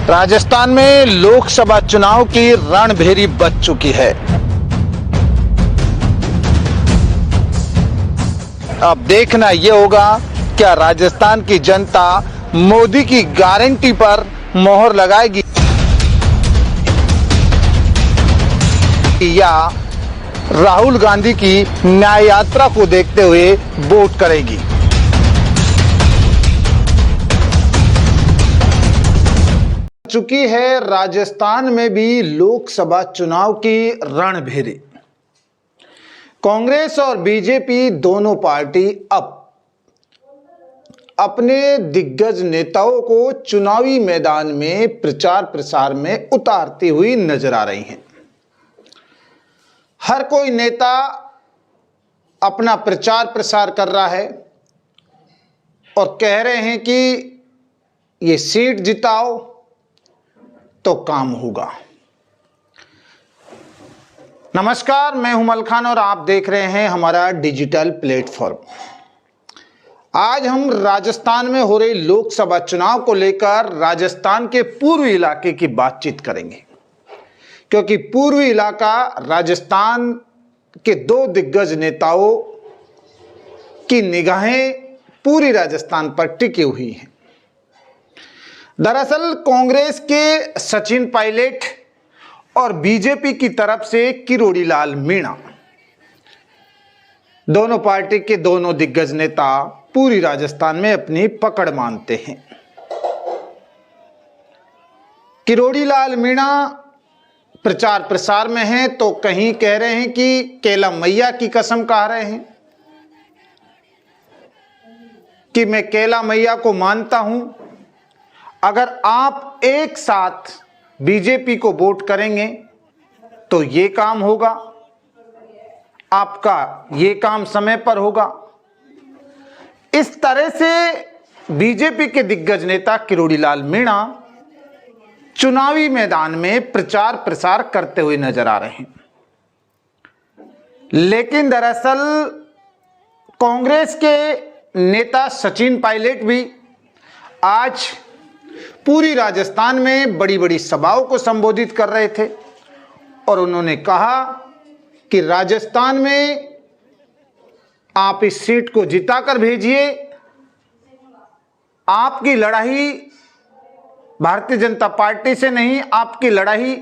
राजस्थान में लोकसभा चुनाव की रणभेरी बज चुकी है। अब देखना यह होगा क्या राजस्थान की जनता मोदी की गारंटी पर मोहर लगाएगी या राहुल गांधी की न्याय यात्रा को देखते हुए वोट करेगी। चुकी है राजस्थान में भी लोकसभा चुनाव की रणभेरी। कांग्रेस और बीजेपी दोनों पार्टी अब अपने दिग्गज नेताओं को चुनावी मैदान में प्रचार प्रसार में उतारती हुई नजर आ रही हैं। हर कोई नेता अपना प्रचार प्रसार कर रहा है और कह रहे हैं कि ये सीट जिताओ तो काम होगा। नमस्कार, मैं हूं मलखान और आप देख रहे हैं हमारा डिजिटल प्लेटफॉर्म। आज हम राजस्थान में हो रही लोकसभा चुनाव को लेकर राजस्थान के पूर्वी इलाके की बातचीत करेंगे, क्योंकि पूर्वी इलाका राजस्थान के दो दिग्गज नेताओं की निगाहें पूरी राजस्थान पर टिकी हुई हैं। दरअसल कांग्रेस के सचिन पायलट और बीजेपी की तरफ से किरोड़ी लाल मीणा, दोनों पार्टी के दोनों दिग्गज नेता पूरी राजस्थान में अपनी पकड़ मानते हैं। किरोड़ी लाल मीणा प्रचार प्रसार में हैं तो कहीं कह रहे हैं कि केला मैया की कसम खा रहे हैं कि मैं केला मैया को मानता हूं, अगर आप एक साथ बीजेपी को वोट करेंगे तो ये काम होगा, आपका ये काम समय पर होगा। इस तरह से बीजेपी के दिग्गज नेता किरोड़ी लाल मीणा चुनावी मैदान में प्रचार प्रसार करते हुए नजर आ रहे हैं। लेकिन दरअसल कांग्रेस के नेता सचिन पायलट भी आज पूरी राजस्थान में बड़ी बड़ी सभाओं को संबोधित कर रहे थे और उन्होंने कहा कि राजस्थान में आप इस सीट को जिताकर भेजिए। आपकी लड़ाई भारतीय जनता पार्टी से नहीं, आपकी लड़ाई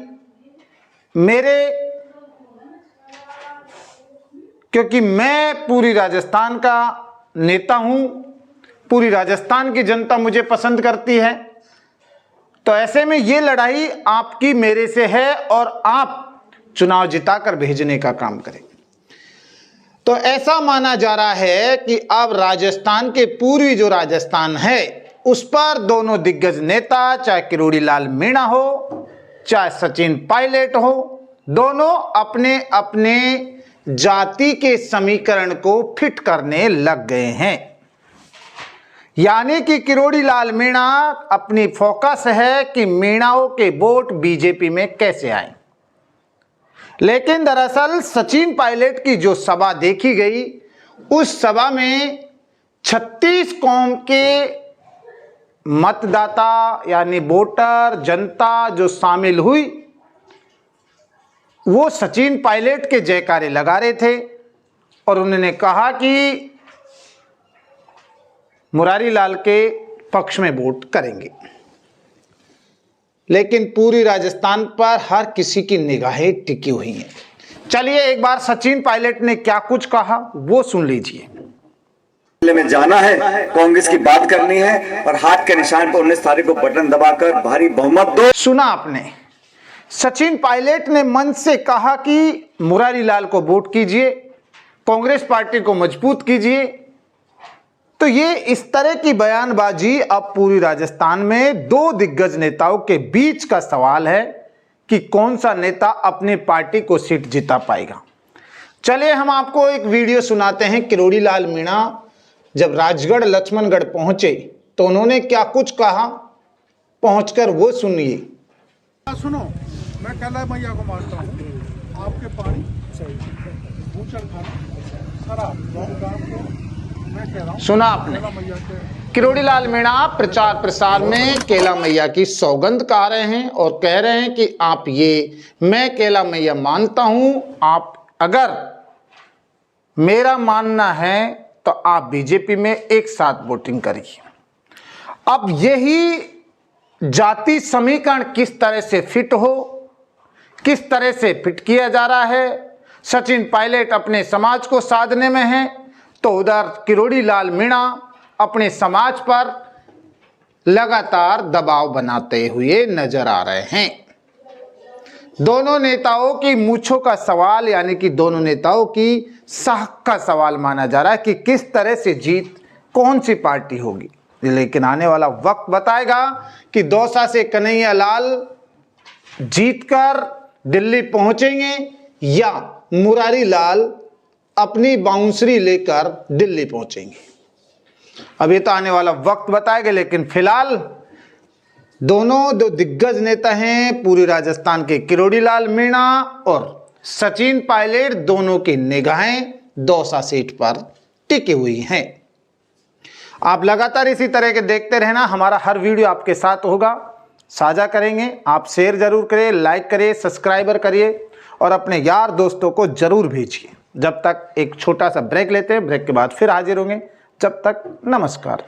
क्योंकि मैं पूरी राजस्थान का नेता हूं, पूरी राजस्थान की जनता मुझे पसंद करती है, तो ऐसे में ये लड़ाई आपकी मेरे से है और आप चुनाव जिताकर भेजने का काम करें। तो ऐसा माना जा रहा है कि अब राजस्थान के पूर्वी जो राजस्थान है उस पर दोनों दिग्गज नेता, चाहे किरोड़ी लाल मीणा हो चाहे सचिन पायलट हो, दोनों अपने अपने जाति के समीकरण को फिट करने लग गए हैं। यानी कि किरोड़ी लाल मीणा अपनी फोकस है कि मीणाओं के वोट बीजेपी में कैसे आए। लेकिन दरअसल सचिन पायलट की जो सभा देखी गई, उस सभा में 36 कौम के मतदाता यानी वोटर जनता जो शामिल हुई, वो सचिन पायलट के जयकारे लगा रहे थे और उन्होंने कहा कि मुरारी लाल के पक्ष में वोट करेंगे। लेकिन पूरी राजस्थान पर हर किसी की निगाहें टिकी हुई हैं। चलिए एक बार सचिन पायलट ने क्या कुछ कहा वो सुन लीजिए। में जाना है, कांग्रेस की बात करनी है और हाथ के निशान पर 19 तारीख को बटन दबाकर भारी बहुमत दो। सुना आपने, सचिन पायलट ने मंच से कहा कि मुरारी लाल को वोट कीजिए, कांग्रेस पार्टी को मजबूत कीजिए। तो ये इस तरह की बयानबाजी अब पूरी राजस्थान में दो दिग्गज नेताओं के बीच का सवाल है कि कौन सा नेता अपनी पार्टी को सीट जिता पाएगा। चलिए हम आपको एक वीडियो सुनाते हैं। किरोड़ी लाल मीणा जब राजगढ़ लक्ष्मणगढ़ पहुंचे तो उन्होंने क्या कुछ कहा, पहुंचकर वो सुनिए। सुनो, मैं केला मैया को मानता हूँ, आपके पानी भूषण खाना शराब, मैं कह रहा हूँ सुना आपने, किरोड़ी लाल मीणा प्रचार प्रसार में कैला मैया की सौगंध गा रहे हैं और कह रहे हैं कि आप ये मैं कैला मैया मानता हूं, आप अगर मेरा मानना है तो आप बीजेपी में एक साथ वोटिंग करिए। अब यही जाति समीकरण किस तरह से फिट हो, किस तरह से फिट किया जा रहा है। सचिन पायलट अपने समाज को साधने में है तो उधर किरोड़ी लाल मीणा अपने समाज पर लगातार दबाव बनाते हुए नजर आ रहे हैं। दोनों नेताओं की मूंछों का सवाल, यानी कि दोनों नेताओं की साख का सवाल माना जा रहा है कि किस तरह से जीत कौन सी पार्टी होगी। लेकिन आने वाला वक्त बताएगा कि दौसा से कन्हैया लाल जीतकर दिल्ली पहुंचेंगे या मुरारी लाल अपनी बाउंसरी लेकर दिल्ली पहुंचेंगे। अब ये तो आने वाला वक्त बताएगा, लेकिन फिलहाल दोनों दो दिग्गज नेता हैं, पूरी राजस्थान के किरोड़ी लाल मीणा और सचिन पायलट, दोनों की निगाहें दौसा सीट पर टिकी हुई हैं। आप लगातार इसी तरह के देखते रहना, हमारा हर वीडियो आपके साथ होगा, साझा करेंगे। आप शेयर जरूर करिए, लाइक करिए, सब्सक्राइबर करिए और अपने यार दोस्तों को जरूर भेजिए। जब तक एक छोटा सा ब्रेक लेते हैं, ब्रेक के बाद फिर हाजिर होंगे। जब तक नमस्कार।